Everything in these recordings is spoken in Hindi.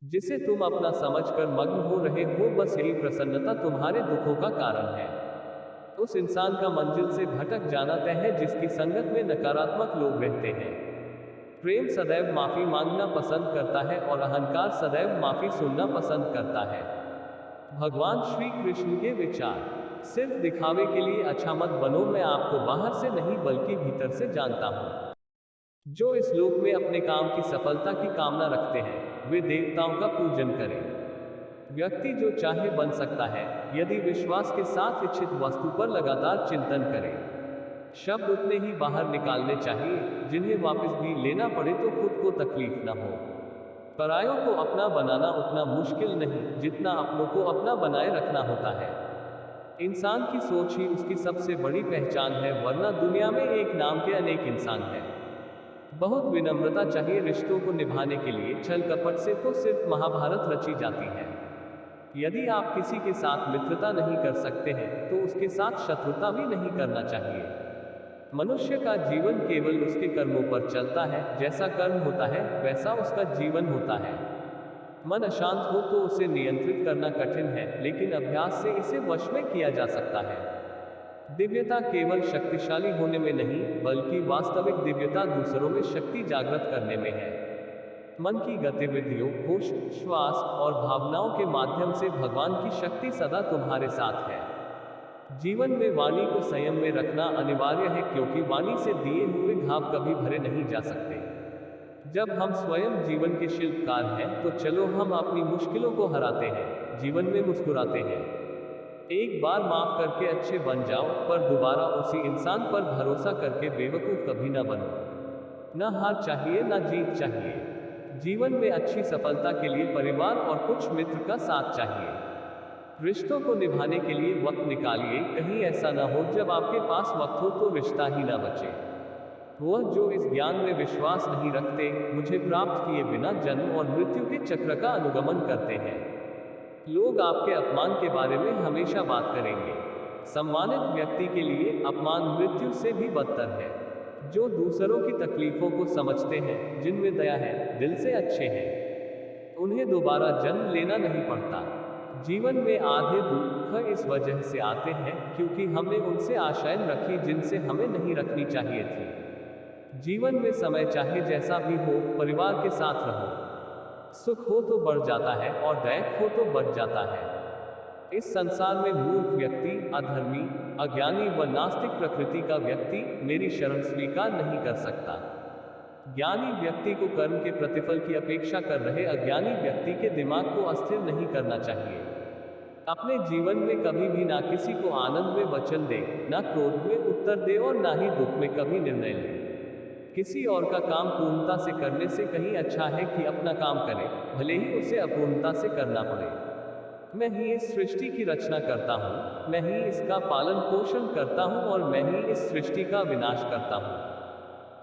जिसे तुम अपना समझकर मग्न हो रहे हो, बस यही प्रसन्नता तुम्हारे दुखों का कारण है। उस इंसान का मंजिल से भटक जाना तय है जिसकी संगत में नकारात्मक लोग रहते हैं। प्रेम सदैव माफी मांगना पसंद करता है और अहंकार सदैव माफी सुनना पसंद करता है। भगवान श्री कृष्ण के विचार। सिर्फ दिखावे के लिए अच्छा मत बनो, मैं आपको बाहर से नहीं बल्कि भीतर से जानता हूँ। जो इस लोक में अपने काम की सफलता की कामना रखते हैं, वे देवताओं का पूजन करें। व्यक्ति जो चाहे बन सकता है, यदि विश्वास के साथ इच्छित वस्तु पर लगातार चिंतन करे। शब्द उतने ही बाहर निकालने चाहिए जिन्हें वापस भी लेना पड़े तो खुद को तकलीफ न हो। परायों को अपना बनाना उतना मुश्किल नहीं जितना अपनों को अपना बनाए रखना होता है। इंसान की सोच ही उसकी सबसे बड़ी पहचान है, वरना दुनिया में एक नाम के अनेक इंसान हैं। बहुत विनम्रता चाहिए रिश्तों को निभाने के लिए, छल कपट से तो सिर्फ महाभारत रची जाती है। यदि आप किसी के साथ मित्रता नहीं कर सकते हैं तो उसके साथ शत्रुता भी नहीं करना चाहिए। मनुष्य का जीवन केवल उसके कर्मों पर चलता है, जैसा कर्म होता है वैसा उसका जीवन होता है। मन अशांत हो तो उसे नियंत्रित करना कठिन है, लेकिन अभ्यास से इसे वश में किया जा सकता है। दिव्यता केवल शक्तिशाली होने में नहीं, बल्कि वास्तविक दिव्यता दूसरों में शक्ति जागृत करने में है। मन की गतिविधियों, होश, श्वास और भावनाओं के माध्यम से भगवान की शक्ति सदा तुम्हारे साथ है। जीवन में वाणी को संयम में रखना अनिवार्य है, क्योंकि वाणी से दिए हुए घाव कभी भरे नहीं जा सकते। जब हम स्वयं जीवन के शिल्पकार हैं, तो चलो हम अपनी मुश्किलों को हराते हैं, जीवन में मुस्कुराते हैं। एक बार माफ करके अच्छे बन जाओ, पर दोबारा उसी इंसान पर भरोसा करके बेवकूफ कभी ना बनो। न हार चाहिए न जीत चाहिए। जीवन में अच्छी सफलता के लिए परिवार और कुछ मित्र का साथ चाहिए। रिश्तों को निभाने के लिए वक्त निकालिए, कहीं ऐसा ना हो जब आपके पास वक्त हो तो रिश्ता ही ना बचे। वह जो इस ज्ञान में विश्वास नहीं रखते, मुझे प्राप्त किए बिना जन्म और मृत्यु के चक्र का अनुगमन करते हैं। लोग आपके अपमान के बारे में हमेशा बात करेंगे। सम्मानित व्यक्ति के लिए अपमान मृत्यु से भी बदतर है। जो दूसरों की तकलीफों को समझते हैं, जिनमें दया है, दिल से अच्छे हैं, उन्हें दोबारा जन्म लेना नहीं पड़ता। जीवन में आधे दुख इस वजह से आते हैं क्योंकि हमने उनसे आशाएं रखी जिनसे हमें नहीं रखनी चाहिए थी। जीवन में समय चाहे जैसा भी हो, परिवार के साथ रहो। सुख हो तो बढ़ जाता है और दैख हो तो बढ़ जाता है। इस संसार में मूर्ख व्यक्ति, अधर्मी, अज्ञानी व नास्तिक प्रकृति का व्यक्ति मेरी शरण स्वीकार नहीं कर सकता। ज्ञानी व्यक्ति को कर्म के प्रतिफल की अपेक्षा कर रहे अज्ञानी व्यक्ति के दिमाग को अस्थिर नहीं करना चाहिए। अपने जीवन में कभी भी ना किसी को आनंद में वचन दे, ना क्रोध में उत्तर दे और ना ही दुख में कभी निर्णय ले। किसी और का काम पूर्णता से करने से कहीं अच्छा है कि अपना काम करे, भले ही उसे अपूर्णता से करना पड़े। मैं ही इस सृष्टि की रचना करता हूँ, मैं ही इसका पालन पोषण करता हूँ और मैं ही इस सृष्टि का विनाश करता हूँ।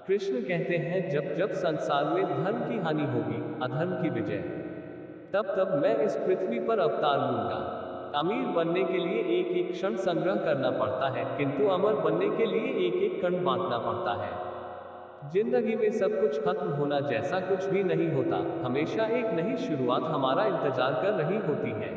कृष्ण कहते हैं, जब जब संसार में धर्म की हानि होगी, अधर्म की विजय, तब तब मैं इस पृथ्वी पर अवतार लूंगा। अमीर बनने के लिए एक एक क्षण संग्रह करना पड़ता है, किंतु अमर बनने के लिए एक एक कण बांटना पड़ता है। जिंदगी में सब कुछ खत्म होना जैसा कुछ भी नहीं होता, हमेशा एक नई शुरुआत हमारा इंतजार कर रही होती है।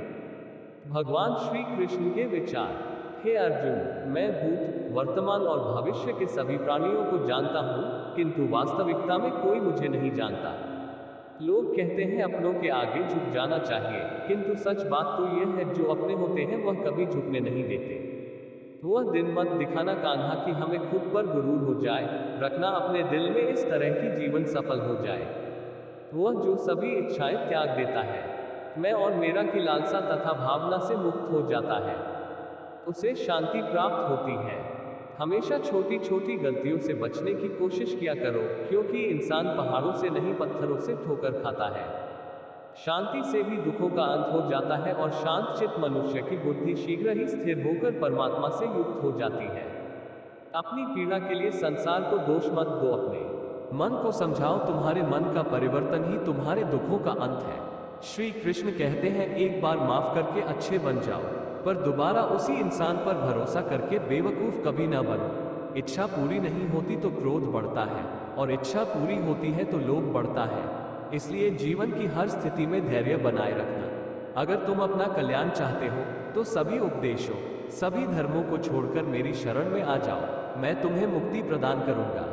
भगवान श्री कृष्ण के विचार। हे अर्जुन, मैं भूत, वर्तमान और भविष्य के सभी प्राणियों को जानता हूँ, किंतु वास्तविकता में कोई मुझे नहीं जानता। लोग कहते हैं अपनों के आगे झुक जाना चाहिए, किंतु सच बात तो यह है, जो अपने होते हैं वह कभी झुकने नहीं देते। वह दिन मत दिखाना कान्हा कि हमें खुद पर गुरूर हो जाए, रखना अपने दिल में इस तरह की जीवन सफल हो जाए। वह जो सभी इच्छाएं त्याग देता है, मैं और मेरा की लालसा तथा भावना से मुक्त हो जाता है, उसे शांति प्राप्त होती है। हमेशा छोटी छोटी गलतियों से बचने की कोशिश किया करो, क्योंकि इंसान पहाड़ों से नहीं पत्थरों से ठोकर खाता है। शांति से भी दुखों का अंत हो जाता है और शांत चित्त मनुष्य की बुद्धि शीघ्र ही स्थिर होकर परमात्मा से युक्त हो जाती है। अपनी पीड़ा के लिए संसार को दोष मत दो, अपने मन को समझाओ, तुम्हारे मन का परिवर्तन ही तुम्हारे दुखों का अंत है। श्री कृष्ण कहते हैं, एक बार माफ करके अच्छे बन जाओ, पर दोबारा उसी इंसान पर भरोसा करके बेवकूफ कभी ना बनो। इच्छा पूरी नहीं होती तो क्रोध बढ़ता है, और इच्छा पूरी होती है तो लोभ बढ़ता है। इसलिए जीवन की हर स्थिति में धैर्य बनाए रखना। अगर तुम अपना कल्याण चाहते हो तो सभी उपदेशों, सभी धर्मों को छोड़कर मेरी शरण में आ जाओ, मैं तुम्हें मुक्ति प्रदान करूंगा।